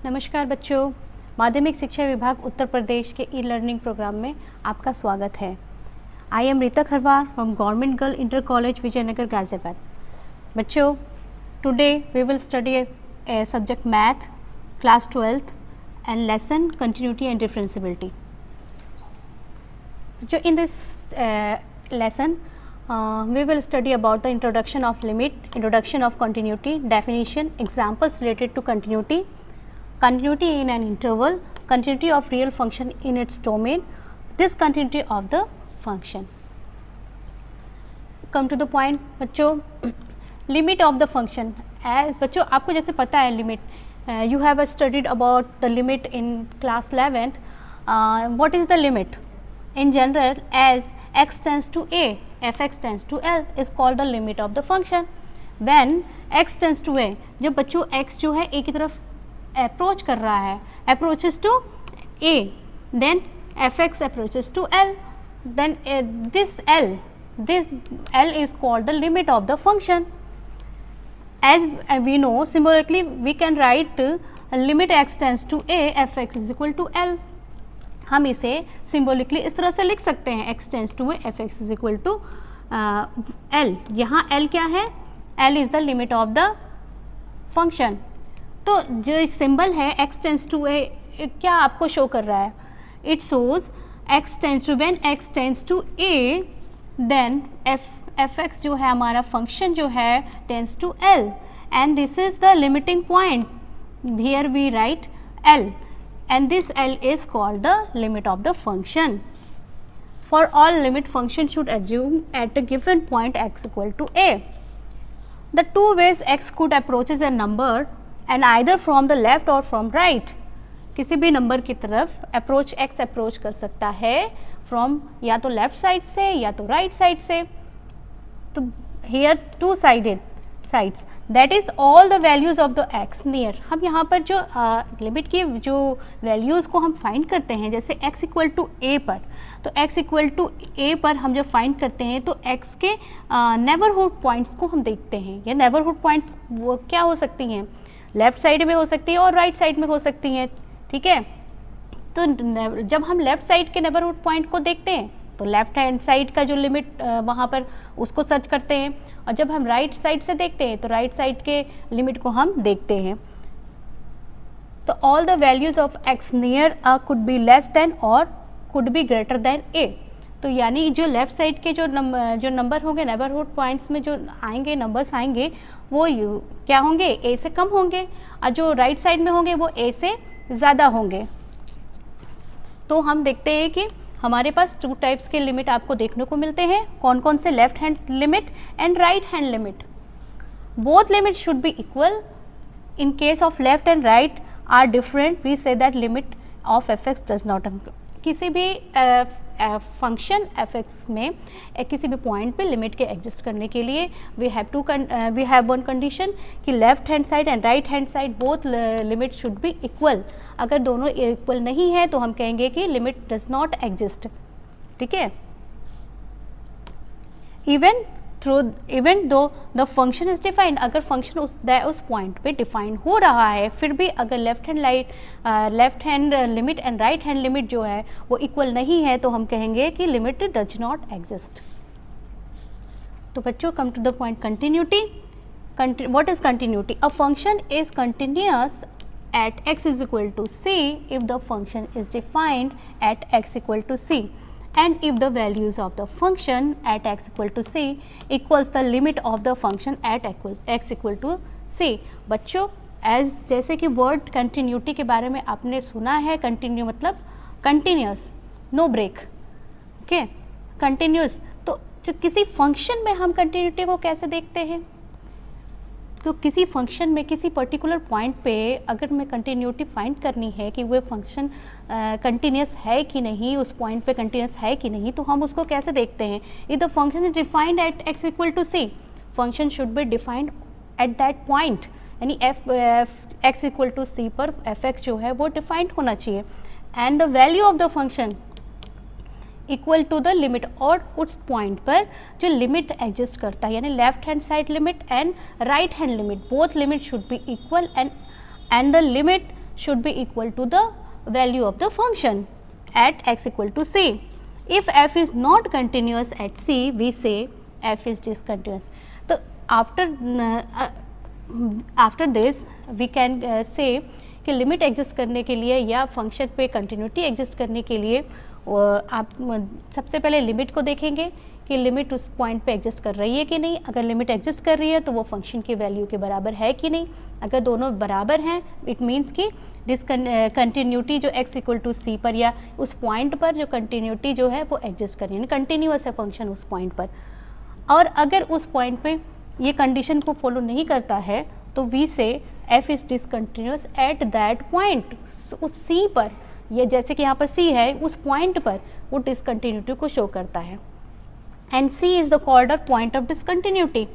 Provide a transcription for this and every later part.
नमस्कार बच्चों, माध्यमिक शिक्षा विभाग उत्तर प्रदेश के ई लर्निंग प्रोग्राम में आपका स्वागत है। I am Rita Kharwar from government girl inter college Vijaynagar Ghaziabad. बच्चों, today we will study a subject math class 12th and lesson continuity and differentiability. So in this lesson we will study about the introduction of limit, introduction of continuity, definition, examples related to continuity, continuity in an interval, continuity of real function in its domain, discontinuity of the function. Come to the point बच्चों, limit of the function. बच्चों आपको जैसे पता है limit, you have studied about the limit in class 11th. What is the limit? In general, as x tends to a, f(x) tends to l is called the limit of the function. When x tends to a, जब बच्चों x जो है a की तरफ approach कर रहा है, approaches to a, then f(x) approaches to l, then this l is called the limit of the function. As we know, symbolically we can write limit x tends to a, f(x) is equal to l. हम इसे symbolically इस तरह से लिख सकते हैं, x tends to a f(x) is equal to l। यहाँ l क्या है? l is the limit of the function. तो जो सिंबल है x टेंस टू ए क्या आपको शो कर रहा है? It shows x tends to, when x tends to a then f(x) जो है हमारा फंक्शन जो है tends to l and this is the limiting point. Here we write l and this L is called the limit of the function. For all limit, function should assume at a given point x equal to a. The two ways x could approaches a number and either from the left or from right. किसी भी number की तरफ approach x approach कर सकता है from या तो left side से या तो राइट साइड से। तो here two sided sides, that is all the values of the x near. हम यहाँ पर जो लिमिट की जो वैल्यूज़ को हम फाइंड करते हैं, जैसे x इक्वल टू a पर, तो x इक्वल टू a पर हम जब फाइंड करते हैं तो x के नेबरहुड पॉइंट्स को हम देखते हैं। ये नेबरहुड पॉइंट्स वो क्या हो सकती हैं? लेफ़्ट साइड में हो सकती है और राइट साइड में हो सकती हैं, ठीक है। तो जब हम लेफ़्ट साइड के नेबरहुड पॉइंट को देखते हैं तो लेफ़्ट हैंड साइड का जो लिमिट वहाँ पर उसको सर्च करते हैं, और जब हम राइट साइड से देखते हैं तो राइट साइड के लिमिट को हम देखते हैं। तो all the values of x near could be less than और could be greater than a। तो यानी जो लेफ़्ट साइड के जो नंबर होंगे नेबरहुड पॉइंट्स में जो आएंगे नंबर्स आएंगे वो क्या होंगे? a से कम होंगे, और जो राइट साइड में होंगे वो a से ज़्यादा होंगे। तो हम देखते हैं कि हमारे पास टू टाइप्स के लिमिट आपको देखने को मिलते हैं। कौन कौन से? Left hand limit and right hand limit. Both limit should be equal. In case of left and right are different, we say that limit of f(x) does not. किसी भी फंक्शन f(x) में किसी भी पॉइंट पे limit के adjust करने के लिए वी हैव वन कंडीशन कि left hand side and right hand side both limit should be equal. अगर दोनों इक्वल नहीं है तो हम कहेंगे कि लिमिट डज नॉट एग्जिस्ट, ठीक है। Even though the function is defined, अगर फंक्शन उस पॉइंट पे डिफाइन हो रहा है फिर भी अगर left hand limit and right hand limit जो है वो इक्वल नहीं है तो हम कहेंगे कि लिमिट डज नॉट एग्जिस्ट। तो बच्चों, come to the point, continuity. What is continuity? A function is continuous at x is equal to c if the function is defined at x equal to c and if the values of the function at x equal to c equals the limit of the function at x equal to c. बच्चों, जैसे कि word continuity के बारे में आपने सुना है, continue मतलब continuous, no break, okay, continuous. तो जो किसी फंक्शन में हम कंटिन्यूटी को कैसे देखते हैं? तो किसी फंक्शन में किसी पर्टिकुलर पॉइंट पे अगर मैं कंटिन्यूटी फाइंड करनी है कि वो फंक्शन कंटिन्यूस है कि नहीं, उस पॉइंट पे कंटिन्यूस है कि नहीं, तो हम उसको कैसे देखते हैं? If the function is defined at x equal to c, function should be defined at that point, यानी x इक्वल टू c पर f(x) जो है वो डिफाइंड होना चाहिए and the value of the function equal to the limit, और उस point पर जो लिमिट एग्जिस्ट करता है यानी left hand side limit and right hand limit, both limit should be equal and the limit should be equal to the value of the function at x equal to c. If f is not continuous at c, we say f is discontinuous. तो after this we can say कि limit exist करने के लिए या function पे continuity exist करने के लिए आप सबसे पहले लिमिट को देखेंगे कि लिमिट उस पॉइंट पे एग्जिस्ट कर रही है कि नहीं. अगर लिमिट एग्जिस्ट कर रही है तो वो फंक्शन की वैल्यू के बराबर है कि नहीं. अगर दोनों बराबर हैं इट मीन्स कि कंटिन्यूटी जो x इक्वल टू सी पर या उस पॉइंट पर जो कंटिन्यूटी जो है वो एग्जिस्ट कर रही है, कंटिन्यूअस है फंक्शन उस पॉइंट पर. और अगर उस पॉइंट पे ये कंडीशन को फॉलो नहीं करता है तो वी से f is discontinuous eight that point. उस c पर, ये जैसे कि यहाँ पर c है, उस पॉइंट पर वो डिसकंटिन्यूटी को शो करता है. And c is the corner point of discontinuity,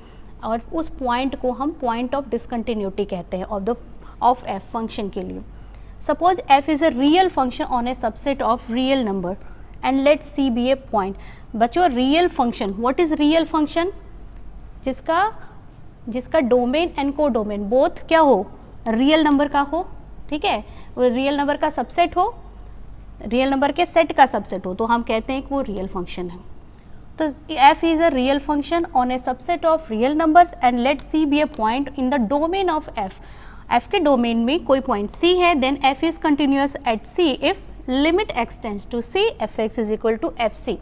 और उस पॉइंट को हम पॉइंट ऑफ डिसकंटिन्यूटी कहते हैं ऑफ f फंक्शन के लिए. Suppose f is a real function on a subset of real number and let c be a point. बच्चों real function, what is real function? जिसका domain and codomain both क्या हो, real number का हो. ठीक है, वो real number का सबसेट हो, रियल नंबर के सेट का सबसेट हो, तो हम कहते हैं कि वो रियल फंक्शन है. तो f is a real function on a subset of real numbers and let c be a point in the domain of f. f के डोमेन में कोई पॉइंट c है, then f is continuous at c if limit x tends to c fx is equal to fc.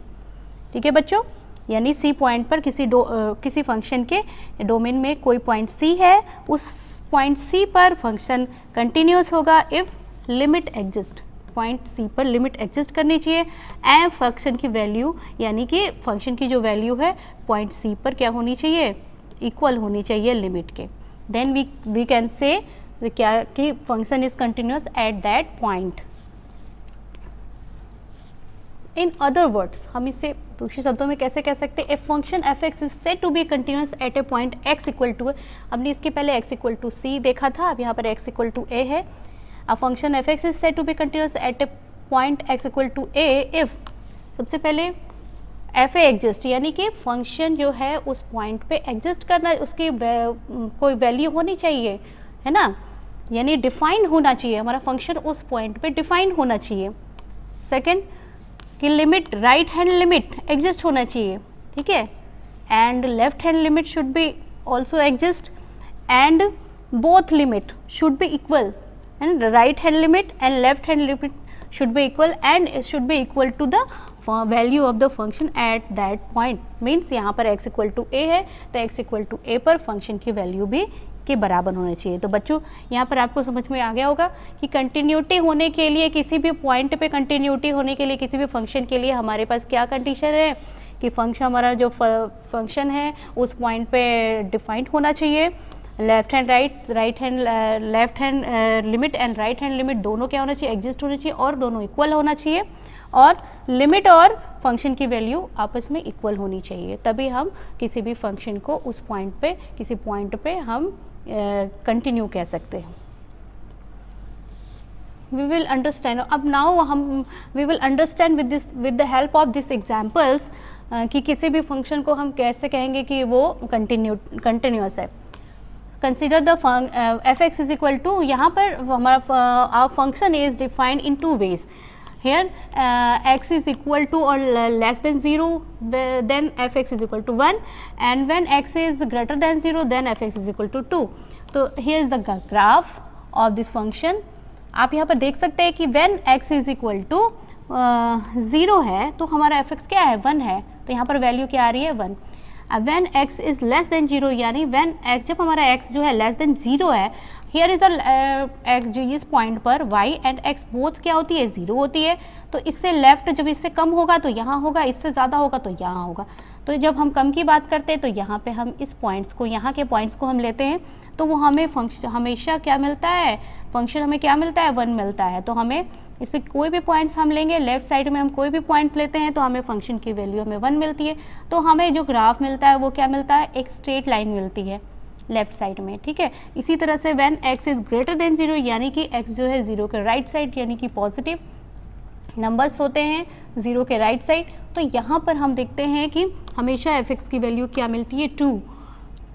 ठीक है बच्चों, यानी c point पर किसी फंक्शन के डोमेन में कोई पॉइंट c है, उस पॉइंट c पर फंक्शन कंटिन्यूअस होगा if limit exist. Point c पर लिमिट एग्जिस्ट करनी चाहिए एंड फंक्शन की वैल्यू, यानी कि फंक्शन की जो वैल्यू है पॉइंट c पर क्या होनी चाहिए, इक्वल होनी चाहिए लिमिट के. देन वी कैन से क्या कि function is continuous at that point. In other words, हम इसे दूसरे शब्दों में कैसे कह सकते हैं, a function f x is said to be continuous at a point x equal to. हमने इसके पहले एक्स इक्वल टू सी देखा था, अब यहाँ पर एक्स इक्वल टू ए है. A function f x is said to be continuous at a point x equal to a if, सबसे पहले एफ ए एग्जिस्ट, यानी कि फंक्शन जो है उस पॉइंट पे एग्जिस्ट करना, उसकी कोई वैल्यू होनी चाहिए, है ना, यानी डिफाइंड होना चाहिए, हमारा फंक्शन उस पॉइंट पे डिफाइंड होना चाहिए. सेकंड कि limit, right hand limit exist होना चाहिए. ठीक है, and left hand limit should B also exist and both limit should be equal, and right hand limit and left hand limit should be equal and it should be equal to the value of the function at that point. Means यहाँ पर x equal to a है तो x equal to a पर function की value भी के बराबर होना चाहिए. तो बच्चों यहाँ पर आपको समझ में आ गया होगा कि कंटिन्यूटी होने के लिए, किसी भी पॉइंट पे कंटिन्यूटी होने के लिए, किसी भी फंक्शन के लिए हमारे पास क्या कंडीशन है कि फंक्शन, हमारा जो फंक्शन है उस पॉइंट पे डिफाइंड होना चाहिए. Left hand right hand, left hand limit and right hand limit दोनों क्या होना चाहिए, एग्जिस्ट होना चाहिए और दोनों इक्वल होना चाहिए, और लिमिट और फंक्शन की वैल्यू आपस में इक्वल होनी चाहिए. तभी हम किसी भी फंक्शन को उस पॉइंट पे, किसी पॉइंट पे हम कंटिन्यू कह सकते हैं. वी विल अंडरस्टैंड, अब नाउ हम we will understand with the help of this examples कि किसी भी फंक्शन को हम कैसे कहेंगे कि वो कंटिन्यूअस है. Consider the f x is equal to, यहाँ पर हमारा function is defined in two ways. Here x is equal to or less than 0, then fx is equal to 1, and when x is greater than 0 then fx is equal to 2. तो here is the graph of this function. आप यहाँ पर देख सकते हैं कि when x is equal to 0 है तो हमारा fx क्या है, 1 है, तो यहाँ पर वैल्यू क्या आ रही है, 1. when x is less than 0, यानी when x, जब हमारा x जो है less than 0 है, here is the x जो इस पॉइंट पर y and x बोथ क्या होती है, 0 होती है. तो इससे लेफ्ट जब इससे कम होगा तो यहाँ होगा, इससे ज़्यादा होगा तो यहाँ होगा. तो जब हम कम की बात करते हैं तो यहाँ पे हम इस पॉइंट्स को, यहाँ के पॉइंट्स को हम लेते हैं तो वो हमें फंक्शन हमेशा क्या मिलता है, फंक्शन हमें क्या मिलता है, 1 मिलता है. तो हमें इसमें कोई भी पॉइंट्स हम लेंगे, लेफ्ट साइड में हम कोई भी पॉइंट लेते हैं तो हमें फंक्शन की वैल्यू हमें 1 मिलती है. तो हमें जो ग्राफ मिलता है वो क्या मिलता है, एक स्ट्रेट लाइन मिलती है लेफ्ट साइड में. ठीक है, इसी तरह से when x is greater than 0, यानी कि x जो है 0 के राइट साइड, यानी कि पॉजिटिव नंबर्स होते हैं 0 के राइट साइड, तो यहाँ पर हम देखते हैं कि हमेशा fx की वैल्यू क्या मिलती है, 2.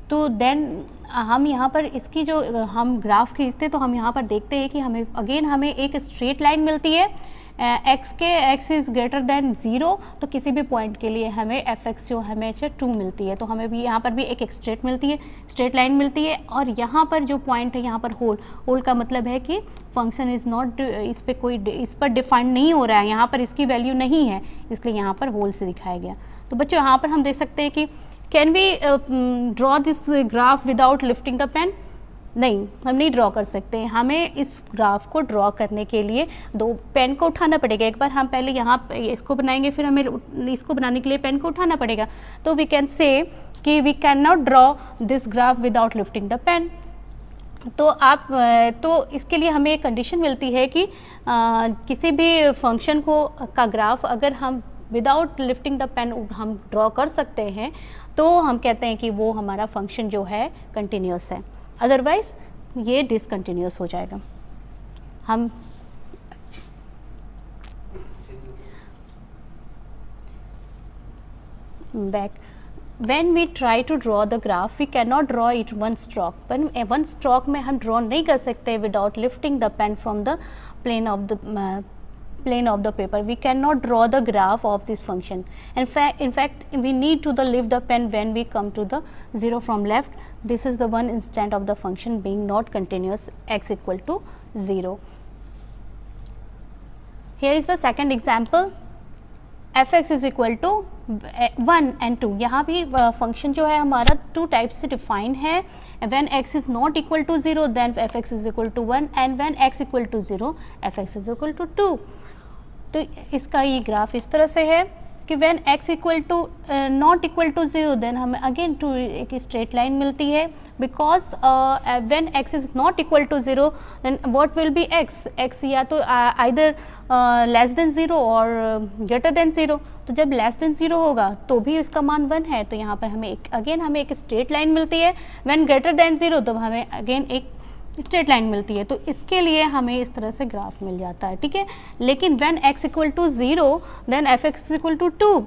तो देन हम यहाँ पर इसकी जो हम ग्राफ खींचते तो हम यहाँ पर देखते हैं कि हमें एक स्ट्रेट लाइन मिलती है x इज़ ग्रेटर देन 0, तो किसी भी पॉइंट के लिए हमें fx जो हमेशा 2 मिलती है, तो हमें भी यहाँ पर भी एक स्ट्रेट लाइन मिलती है। और यहाँ पर जो पॉइंट है, यहाँ पर होल का मतलब है कि फंक्शन इज़ नॉट, इस पर डिफाइंड नहीं हो रहा है, यहाँ पर इसकी वैल्यू नहीं है, इसलिए यहाँ पर होल से दिखाया गया। तो बच्चों यहाँ पर हम देख सकते हैं कि can we draw this graph without lifting the pen? नहीं, हम नहीं ड्रॉ कर सकते। हमें इस ग्राफ को ड्रॉ करने के लिए पेन को उठाना पड़ेगा। एक बार हम पहले यहाँ इसको बनाएंगे, फिर हमें इसको बनाने के लिए पेन को उठाना पड़ेगा। तो वी कैन से कि we can not draw this graph without lifting the pen. तो इसके लिए हमें एक कंडीशन मिलती है कि किसी भी फंक्शन का ग्राफ अगर हम विदाउट लिफ्टिंग द पेन हम ड्रॉ कर सकते हैं, तो हम कहते हैं कि वो हमारा फंक्शन जो है कंटिन्यूस है, अदरवाइज ये डिसकंटिन्यूस हो जाएगा। हम back when we try to draw the graph, we cannot draw it one stroke, पर one stroke में हम draw नहीं कर सकते without lifting the pen from the plane of the paper. We cannot draw the graph of this function. In fact we need to lift the pen when we come to the 0 from left. This is the one instant of the function being not continuous, x equal to 0. Here is the second example. fx is equal to 1 and 2. यहाँ भी function जो है हमारा 2 types से define है। when x is not equal to 0 then fx is equal to 1 and when x equal to 0 fx is equal to 2. तो इसका ये ग्राफ इस तरह से है कि when x equal to not equal to 0 then हमें again एक स्ट्रेट लाइन मिलती है, because when x is not equal to 0 then what will be x या तो either less than 0 और greater than 0। तो जब less than 0 होगा तो भी इसका मान 1 है, तो यहाँ पर हमें एक स्ट्रेट लाइन मिलती है। when greater than 0 तो हमें again एक स्ट्रेट लाइन मिलती है। तो इसके लिए हमें इस तरह से ग्राफ मिल जाता है, ठीक है। लेकिन when x equal to 0 then fx is equal to 2,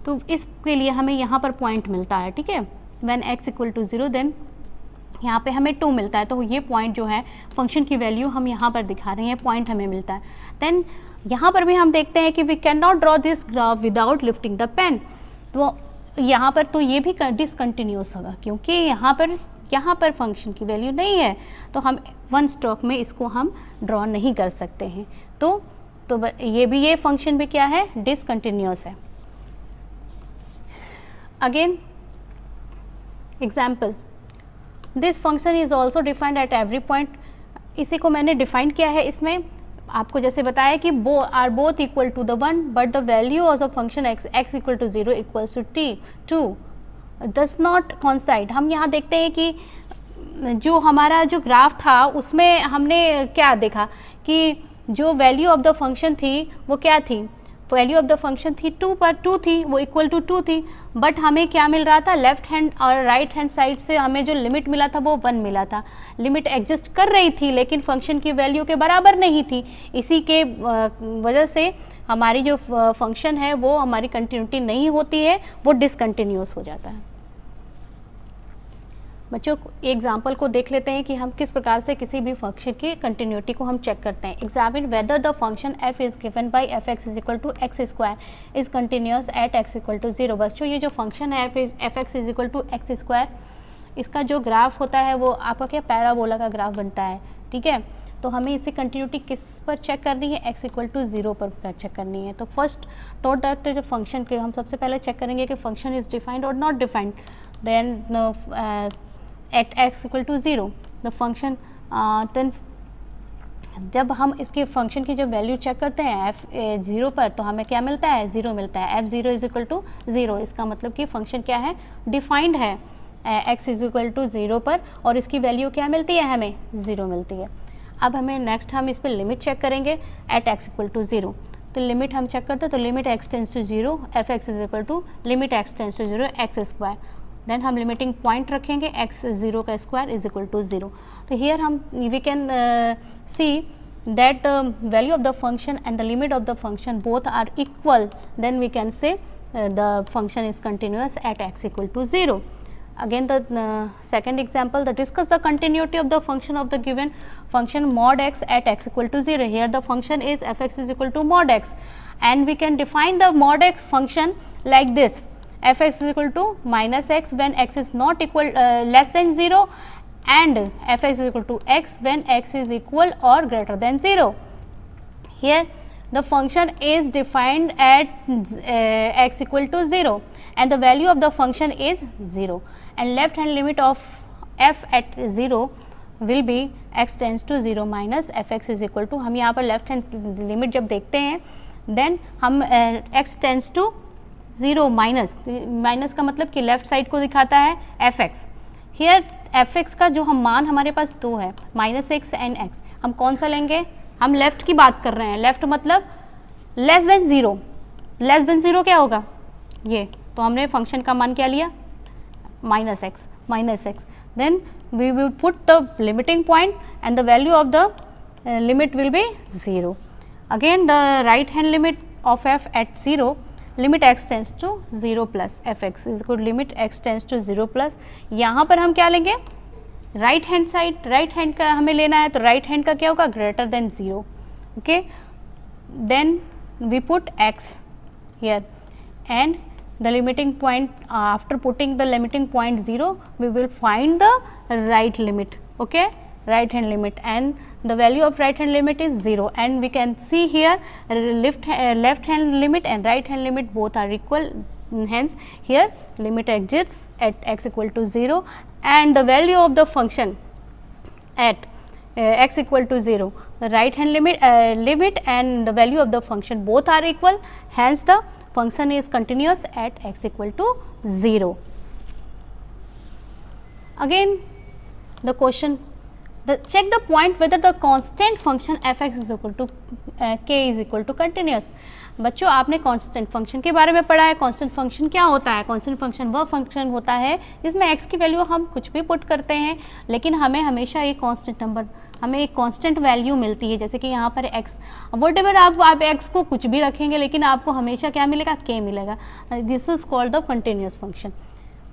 तो इसके लिए हमें यहाँ पर पॉइंट मिलता है, ठीक है। when x equal to 0 then यहाँ पे हमें 2 मिलता है, तो ये पॉइंट जो है फंक्शन की वैल्यू हम यहाँ पर दिखा रहे हैं, पॉइंट हमें मिलता है। देन यहाँ पर भी हम देखते हैं कि we can not draw this graph without lifting the pen. तो यहाँ पर तो ये भी डिसकंटिन्यूस होगा, क्योंकि यहाँ पर फंक्शन की वैल्यू नहीं है, तो हम वन स्ट्रोक में इसको हम ड्रॉ नहीं कर सकते हैं। तो ये फंक्शन भी क्या है, डिसकंटिन्यूस है। Again example, this function is also defined at every point. इसी को मैंने डिफाइन किया है, इसमें आपको जैसे बताया कि are both equal to the 1 but the value of the function x equal to 0 equals to 2 does not coincide. हम यहाँ देखते हैं कि जो हमारा जो ग्राफ था उसमें हमने क्या देखा कि जो वैल्यू ऑफ द फंक्शन थी वो क्या थी, वैल्यू ऑफ द फंक्शन थी 2 पर 2 थी, वो इक्वल टू 2 थी। बट हमें क्या मिल रहा था, लेफ्ट हैंड और राइट हैंड साइड से हमें जो लिमिट मिला था वो 1 मिला था। लिमिट एग्जिस्ट कर रही थी लेकिन फंक्शन की वैल्यू के बराबर नहीं थी। इसी के वजह से हमारी जो फंक्शन है वो हमारी कंटिन्यूटी नहीं होती है, वो डिसकंटिन्यूस हो जाता है। बच्चों एग्जाम्पल को देख लेते हैं कि हम किस प्रकार से किसी भी फंक्शन की कंटिन्यूटी को हम चेक करते हैं। Examine whether the function f is given by fx is equal to x square is continuous at x equal to 0। बच्चों ये जो फंक्शन है fx is equal to x square, इसका जो ग्राफ होता है वो आपका क्या पैराबोला का ग्राफ बनता है, ठीक है। तो हमें इसी कंटिन्यूटी किस पर चेक करनी है, x इक्वल टू 0 पर चेक करनी है। तो फर्स्ट नोट दैट जो फंक्शन के हम सबसे पहले चेक करेंगे कि फंक्शन इज डिफाइंड और not defined. Then at x equal to 0 the function, then जब हम इसके फंक्शन की जब वैल्यू चेक करते हैं f0 पर तो हमें क्या मिलता है, 0 मिलता है। f0 इज इक्वल टू 0, इसका मतलब कि फंक्शन क्या है, डिफाइंड है x इज इक्वल टू 0 पर, और इसकी वैल्यू क्या मिलती है, हमें 0 मिलती है। अब हमें नेक्स्ट हम इस पर लिमिट चेक करेंगे एट x इक्वल टू 0। तो लिमिट हम चेक करते हैं, तो limit x tends to 0 fx is equal to limit x tends to 0 x square. Then हम लिमिटिंग पॉइंट रखेंगे x 0 का स्क्वायर इज इक्वल टू 0। तो हियर हम we can see that the value of the function and the limit of the function both are equal, then we can say the function is continuous at x equal to 0। Again the second example, the discuss the continuity of the function of the given function mod x at x equal to 0. Here the function is f(x) is equal to mod x, and we can define the mod x function like this: f(x) is equal to minus x when x is not equal less than 0, and f(x) is equal to x when x is equal or greater than 0. Here the function is defined at x equal to 0, and the value of the function is 0, and left hand limit of f at 0 will be x tends to 0 minus f(x) is equal to, हम यहाँ पर left hand limit जब देखते हैं then हम x tends to 0 minus का मतलब कि लेफ्ट साइड को दिखाता है f(x). हियर f(x) का जो हम मान हमारे पास 2 है, -x एंड x, हम कौन सा लेंगे? हम लेफ्ट की बात कर रहे हैं, लेफ्ट मतलब लेस देन 0, लेस देन 0 क्या होगा ये, तो हमने फंक्शन का मान क्या लिया? -x, then we will put the limiting point and the value of the limit will be 0. Again the right hand limit of f at 0, limit x tends to 0 plus f(x) is equal to limit x tends to 0 plus, यहाँ पर हम क्या लेंगे? Right hand side, right hand का हमें लेना है, तो राइट हैंड का क्या होगा? Greater than 0. Okay, then we put x here and the limiting point, after putting the limiting point 0 we will find the right limit. Okay, right hand limit, and the value of right hand limit is 0, and we can see here left hand limit and right hand limit both are equal, hence here limit exists at x equal to 0, and the value of the function at x equal to 0, the right hand limit and the value of the function both are equal, hence the function is continuous at x equal to 0. Again the question, check the point whether the constant function f(x) is equal to k is equal to continuous. बच्चों आपने constant function के बारे में पढ़ा है. Constant function क्या होता है? कांस्टेंट फंक्शन वह फंक्शन होता है जिसमें x की वैल्यू हम कुछ भी पुट करते हैं, लेकिन हमें हमेशा एक कांस्टेंट नंबर, हमें एक कांस्टेंट वैल्यू मिलती है. जैसे कि यहाँ पर x, वट एवर आप x को कुछ भी रखेंगे लेकिन आपको हमेशा क्या मिलेगा? k मिलेगा. This is called the continuous function.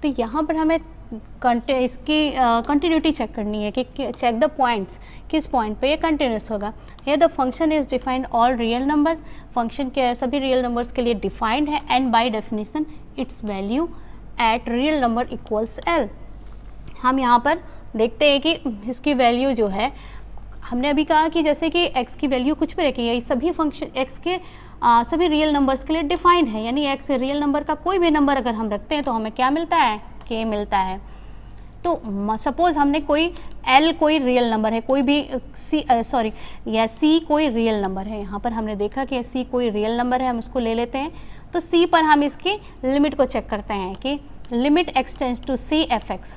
तो यहाँ पर हमें इसकी कंटिन्यूटी चेक करनी है कि चेक द पॉइंट्स, किस पॉइंट पे ये कंटिन्यूस होगा. Here the function is defined all real numbers, function के सभी रियल नंबर्स के लिए डिफाइंड है, and by definition its value at real number equals l. हम यहाँ पर देखते हैं कि इसकी वैल्यू जो है, हमने अभी कहा कि जैसे कि x की वैल्यू कुछ भी रखी है, सभी फंक्शन x के सभी रियल नंबर्स के लिए डिफाइंड है, यानी x रियल नंबर का कोई भी नंबर अगर हम रखते हैं तो हमें क्या मिलता है? k मिलता है. तो सपोज हमने कोई l कोई रियल नंबर है, कोई भी c कोई रियल नंबर है, यहाँ पर हमने देखा कि c कोई रियल नंबर है, हम इसको ले लेते हैं. तो c पर हम इसकी लिमिट को चेक करते हैं कि limit x tends to c f(x).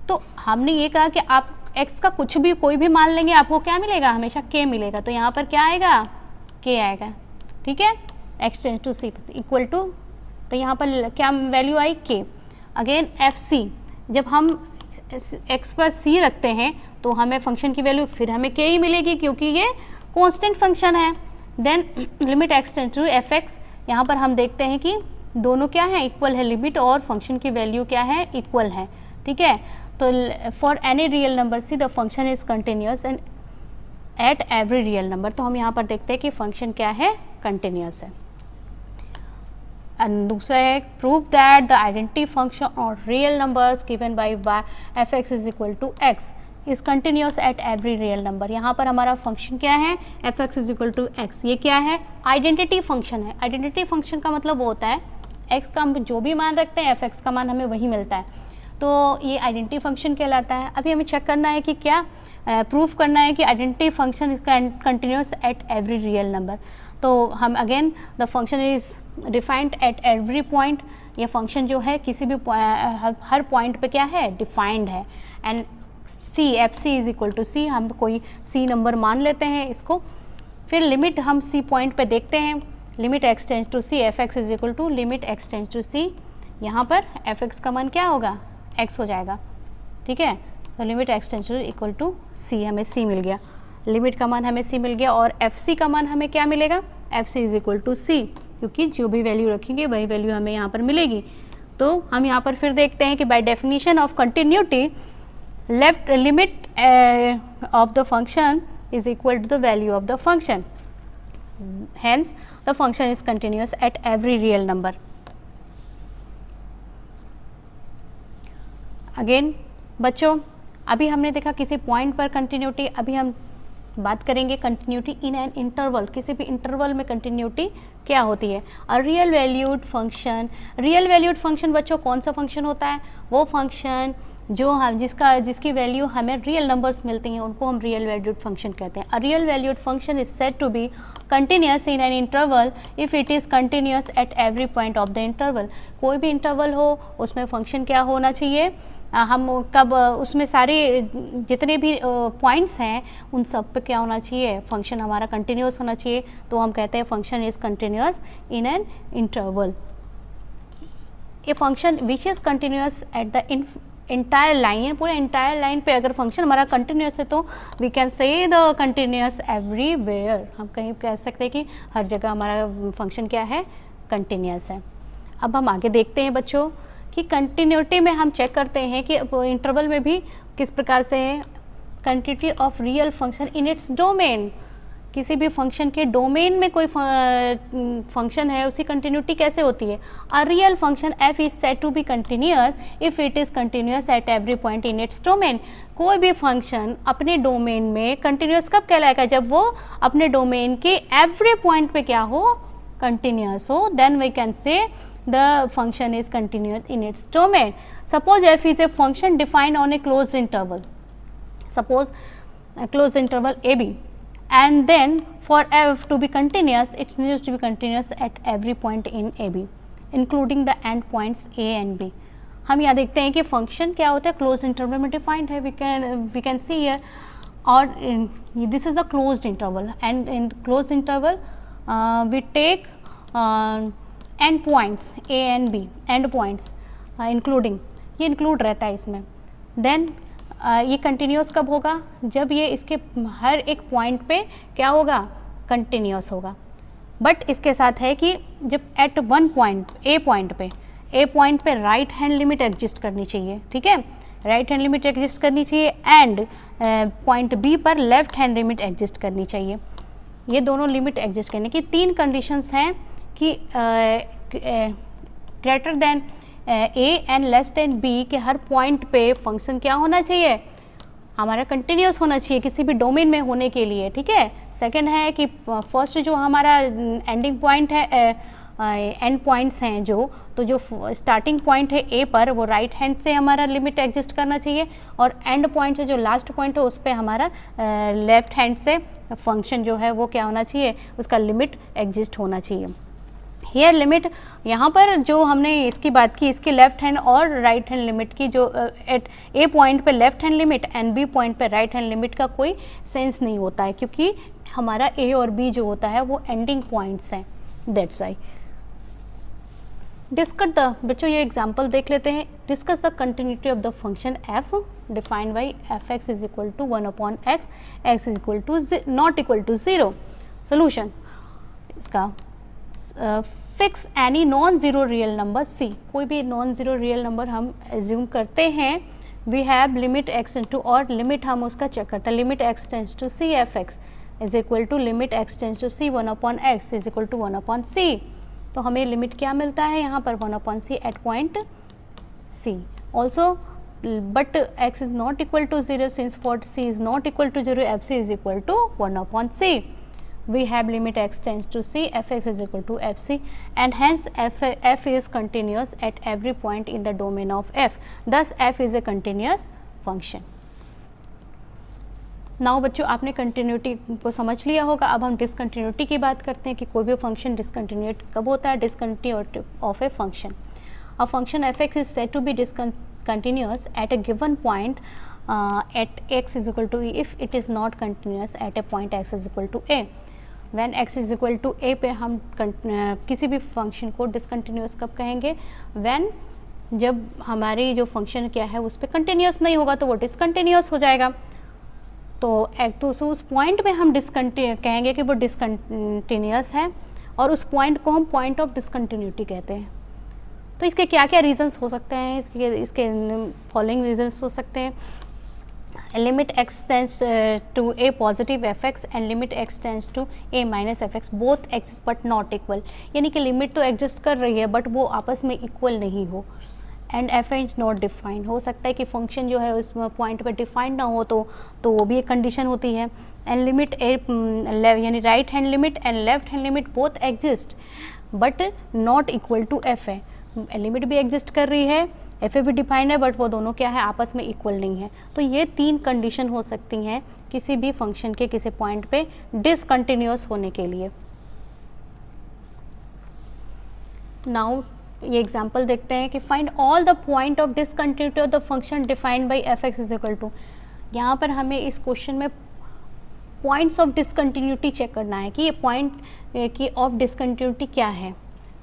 तो हमने ये कहा कि आप x का कुछ भी कोई भी मान लेंगे, आपको क्या मिलेगा? हमेशा k मिलेगा. तो यहाँ पर क्या आएगा? k आएगा. ठीक है, x tends to c equal to, तो यहाँ पर क्या वैल्यू आई? k. अगेन fc, जब हम x पर c रखते हैं तो हमें फंक्शन की वैल्यू फिर हमें k ही मिलेगी, क्योंकि ये कांस्टेंट फंक्शन है. Then limit x tends to f(x), यहाँ पर हम देखते हैं कि दोनों क्या है? इक्वल है. लिमिट और फंक्शन की वैल्यू क्या है? इक्वल है. ठीक है, तो for any real number see the function is continuous and eight every real number. तो हम यहाँ पर देखते हैं कि फंक्शन क्या है? कंटिन्यूस है. एंड दूसरा है prove that the identity function और real numbers given by f(x) is equal to x is continuous at every real number. यहाँ पर हमारा फंक्शन क्या है? f(x) is equal to x. ये क्या है? आइडेंटिटी फंक्शन है. आइडेंटिटी फंक्शन का मतलब वो होता है x का हम जो भी मान रखते हैं f(x) का मान हमें वही मिलता है, तो ये आइडेंटिटी फंक्शन कहलाता है. अभी हमें चेक करना है कि क्या प्रूफ करना है कि identity function is continuous at every real number. तो हम again the function is defined eight every point. ये फंक्शन जो है किसी भी हर पॉइंट पे क्या है? डिफाइंड है. And c f(c) is equal to c, हम कोई c नंबर मान लेते हैं इसको. फिर लिमिट हम c पॉइंट पे देखते हैं. Limit x tends to c f(x) is equal to limit x tends to c. यहाँ पर f(x) का मान क्या होगा? x हो जाएगा. ठीक है, तो limit x tends to equal to c, हमें c मिल गया. लिमिट का मान हमें c मिल गया, और fc का मान हमें क्या मिलेगा? fc is equal to c, क्योंकि जो भी वैल्यू रखेंगे वही वैल्यू हमें यहाँ पर मिलेगी. तो हम यहाँ पर फिर देखते हैं कि by definition of continuity left limit of the function is equal to the value of the function, hence the function is continuous at every real number. Again बच्चों, अभी हमने देखा किसी पॉइंट पर कंटिन्यूटी, अभी हम बात करेंगे कंटिन्यूटी इन एन इंटरवल। किसी भी इंटरवल में कंटिन्यूटी क्या होती है? A real valued function. Real valued function बच्चों कौन सा फंक्शन होता है? वो फंक्शन जो हम जिसकी वैल्यू हमें रियल नंबर्स मिलती हैं उनको हम रियल वैल्यूड फंक्शन कहते हैं। A real valued function is said to be continuous in an interval if it is continuous at every point of the interval. कोई भी इंटरवल हो उसमें फंक्शन क्या होना चाहिए? हम कब उसमें सारे जितने भी पॉइंट्स हैं उन सब पे क्या होना चाहिए? फंक्शन हमारा कंटिन्यूस होना चाहिए। तो हम कहते हैं function is continuous in an interval. A function which is continuous at the entire line, पूरे इंटायर लाइन पे अगर फंक्शन हमारा कंटिन्यूस है तो we can say the continuous everywhere. हम कहीं कह सकते हैं कि हर जगह हमारा फंक्शन क्या है? कंटिन्यूस है। अब हम आगे देखते हैं बच्चों कि कंटिन्यूटी में हम चेक करते हैं कि इंटरवल में भी किस प्रकार से continuity of real function in its domain. किसी भी फंक्शन के डोमेन में कोई फंक्शन है उसकी कंटिन्यूटी कैसे होती है? A real function f is said to be continuous if it is continuous at every point in its domain. कोई भी फंक्शन अपने डोमेन में कंटिन्यूस कब कहलाएगा? जब वो अपने डोमेन के एवरी पॉइंट पे क्या हो? कंटिन्यूस हो। Then we can say the function is continuous in its domain. Suppose f is a function defined on a closed interval, suppose a closed interval ab, and then for f to be continuous it needs to be continuous at every point in ab including the end points a and b. हम यहाँ देखते हैं कि function क्या होता है? Close interval में defined है। वी कैन सी हियर, और this is the closed interval and in close interval we take end points a and b, end points including, ये इंक्लूड रहता है इसमें। देन ये कंटिन्यूस कब होगा? जब ये इसके हर एक पॉइंट पे क्या होगा? कंटिन्यूस होगा। बट इसके साथ है कि जब at one point a point पे राइट हैंड लिमिट एग्जिस्ट करनी चाहिए, ठीक है? राइट हैंड लिमिट एग्जिस्ट करनी चाहिए एंड पॉइंट बी पर लेफ्ट हैंड लिमिट एग्जिस्ट करनी चाहिए। ये दोनों लिमिट एग्जिस्ट करने की तीन कंडीशंस हैं कि greater than a and less than b के हर पॉइंट पे फंक्शन क्या होना चाहिए? हमारा कंटिन्यूस होना चाहिए किसी भी डोमेन में होने के लिए, ठीक है? सेकंड है कि फर्स्ट जो हमारा एंडिंग पॉइंट है, एंड पॉइंट्स हैं जो स्टार्टिंग पॉइंट है ए पर वो राइट हैंड से हमारा लिमिट एग्जिस्ट करना चाहिए, और एंड पॉइंट है जो लास्ट पॉइंट है उस पर हमारा लेफ्ट हैंड से फंक्शन जो है वो क्या होना चाहिए? उसका लिमिट एग्जिस्ट होना चाहिए। हेयर लिमिट, यहाँ पर जो हमने इसकी बात की, इसकी लेफ्ट हैंड और राइट हैंड लिमिट की, जो एट ए पॉइंट पे left hand limit and b point पे राइट हैंड लिमिट का कोई सेंस नहीं होता है, क्योंकि हमारा ए और बी जो होता है वो एंडिंग पॉइंट्स हैं, दैट्स वाई। डिस्कस द, बच्चों ये एग्जाम्पल देख लेते हैं। Discuss the continuity of the function f defined by f x is equal to 1/x, x is equal to not equal to 0। Solution इसका fix any non zero real number c. कोई भी non zero real number हम assume करते हैं, we have limit x to, और limit हम उसका check करते हैं। Limit x tends to c f x is equal to limit x tends to c 1/x is equal to 1/c। तो हमें लिमिट क्या मिलता है यहाँ पर? 1/c at point c। Also but x is not equal to 0 since for c is not equal to 0 fc is equal to 1/c। we have limit x tends to c, fx is equal to fc, and hence f is continuous at every point in the domain of f, thus f is a continuous function. Now बच्चों आपने continuity को समझ लिया होगा। अब हम discontinuity की बात करते हैं कि कोई भी फंक्शन डिसकंटिन्यूट कब होता है? Discontinuity of a function. A function f x is said to be discontinuous at a given point at x is equal to e if it is not continuous at a point x is equal to a. When x is equal to a पे हम किसी भी function को discontinuous कब कहेंगे? when जब हमारी जो फंक्शन क्या है उस पर कंटिन्यूस नहीं होगा तो वो डिसकंटिन्यूस हो जाएगा। तो उस पॉइंट पे हम कहेंगे कि वो डिसकंटिन्यूस है, और उस पॉइंट को हम पॉइंट ऑफ डिसकंटिन्यूटी कहते हैं। तो इसके क्या क्या रीजंस हो सकते हैं, इसके फॉलोइंग रीजंस हो सकते हैं। Limit x tends to a positive f x and limit x tends to a minus f x, both exist but not equal, यानी कि लिमिट तो एग्जिस्ट कर रही है बट वो आपस में इक्वल नहीं हो। And F is not defined, हो सकता है कि फंक्शन जो है उस पॉइंट पर डिफाइंड ना हो तो वो भी एक कंडीशन होती है। एंड लिमिट ए यानी right hand limit and left hand limit both exist but not equal to f है, लिमिट भी एग्जिस्ट कर रही है, एफ ए भी डिफाइंड है, बट वो दोनों क्या है, आपस में इक्वल नहीं है। तो ये 3 कंडीशन हो सकती हैं किसी भी फंक्शन के किसी पॉइंट पे डिसकंटिन्यूअस होने के लिए। नाउ ये एग्जाम्पल देखते हैं कि find all the point of discontinuity of the function defined by f x is equal to. यहाँ पर हमें इस क्वेश्चन में पॉइंट्स ऑफ डिसकंटिन्यूटी चेक करना है कि ये पॉइंट की ऑफ डिसकंटिन्यूटी क्या है।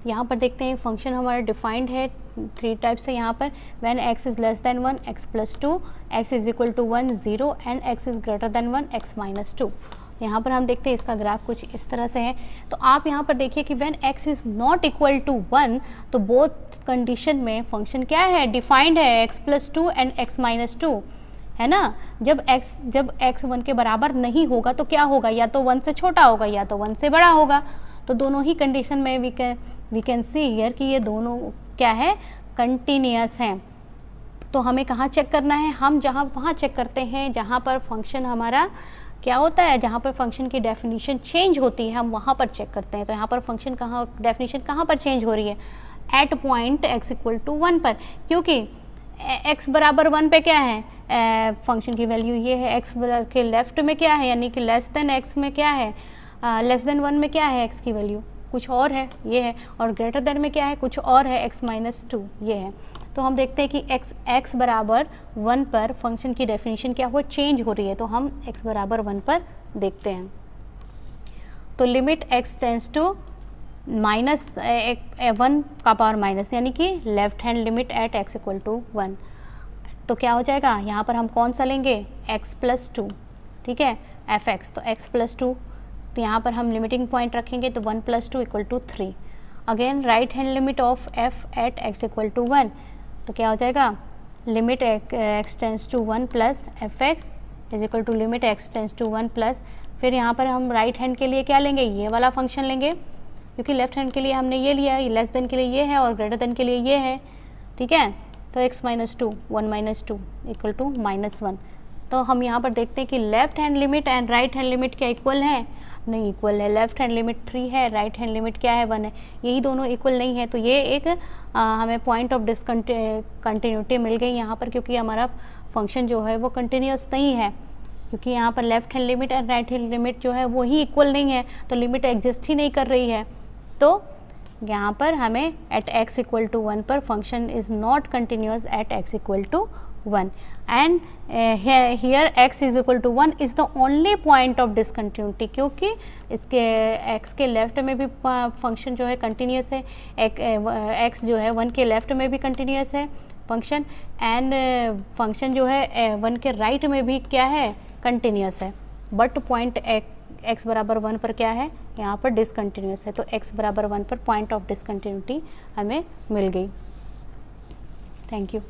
यहाँ पर देखते हैं फंक्शन हमारा डिफाइंड है 3 टाइप्स है यहाँ पर, when x is less than 1 x plus 2, x is equal to 1 0 and x is greater than 1 x minus 2। यहाँ पर हम देखते हैं इसका ग्राफ कुछ इस तरह से है। तो आप यहाँ पर देखिए कि when x is not equal to 1 तो बोथ कंडीशन में फंक्शन क्या है, डिफाइंड है, x plus 2 and x minus 2, है ना। जब x 1 के बराबर नहीं होगा तो क्या होगा, या तो 1 से छोटा होगा या तो 1 से बड़ा होगा। तो दोनों ही कंडीशन में वी कैन सी हियर कि ये दोनों क्या है, कंटिन्यूअस हैं। तो हमें कहाँ चेक करना है, हम वहाँ चेक करते हैं जहाँ पर फंक्शन हमारा क्या होता है, जहाँ पर फंक्शन की डेफिनेशन चेंज होती है हम वहाँ पर चेक करते हैं। तो यहाँ पर फंक्शन डेफिनेशन कहाँ पर चेंज हो रही है, at point x equal to 1 पर, क्योंकि x बराबर 1 पे क्या है, फंक्शन की वैल्यू ये है, x बराबर के लेफ्ट में क्या है, यानी कि लेस देन x में क्या है, लेस देन 1 में क्या है, x की वैल्यू कुछ और है, ये है, और ग्रेटर देन में क्या है, कुछ और है, x माइनस 2 ये है। तो हम देखते हैं कि x बराबर 1 पर फंक्शन की डेफिनेशन क्या हुआ, चेंज हो रही है। तो हम x बराबर 1 पर देखते हैं। तो limit x tends to minus 1 का पावर माइनस, यानी कि left hand limit at x equal to 1। तो क्या हो जाएगा, यहाँ पर हम कौन सा लेंगे, x प्लस 2, ठीक है, एफ एक्स। तो x प्लस 2, तो यहाँ पर हम लिमिटिंग पॉइंट रखेंगे तो 1 plus 2 equal to 3। Again right hand limit of f at x equal to 1, तो क्या हो जाएगा, limit x tends to 1 plus f x is equal to limit x tends to 1 plus, फिर यहाँ पर हम राइट हैंड के लिए क्या लेंगे, ये वाला फंक्शन लेंगे, क्योंकि लेफ्ट हैंड के लिए हमने ये लिया, लेस देन के लिए ये है और ग्रेटर देन के लिए ये है, ठीक है। तो x minus 2 1 minus 2 equal to minus 1। तो हम यहाँ पर देखते हैं कि left hand limit and right hand limit क्या इक्वल है, नहीं इक्वल है। लेफ्ट हैंड लिमिट 3 है, राइट हैंड लिमिट क्या है, 1 है, यही दोनों इक्वल नहीं है। तो ये एक हमें पॉइंट ऑफ डिसकंटिन्यूटी मिल गई यहाँ पर, क्योंकि हमारा फंक्शन जो है वो कंटिन्यूस नहीं है, क्योंकि यहाँ पर left hand limit and right hand limit जो है वो ही इक्वल नहीं है, तो लिमिट एग्जिस्ट ही नहीं कर रही है। तो यहाँ पर हमें एट x इक्वल टू 1 पर function is not continuous at x equal to 1 and here x is equal to 1 is the only point of discontinuity, क्योंकि इसके x के लेफ्ट में भी फंक्शन जो है कंटिन्यूस है, x जो है 1 के लेफ्ट में भी कंटिन्यूस है फंक्शन, एंड फंक्शन जो है 1 के राइट में भी क्या है, कंटिन्यूस है, बट पॉइंट x बराबर 1 पर क्या है, यहाँ पर डिसकंटिन्यूस है। तो x बराबर 1 पर पॉइंट ऑफ डिसकंटिन्यूटी हमें मिल गई। Thank you.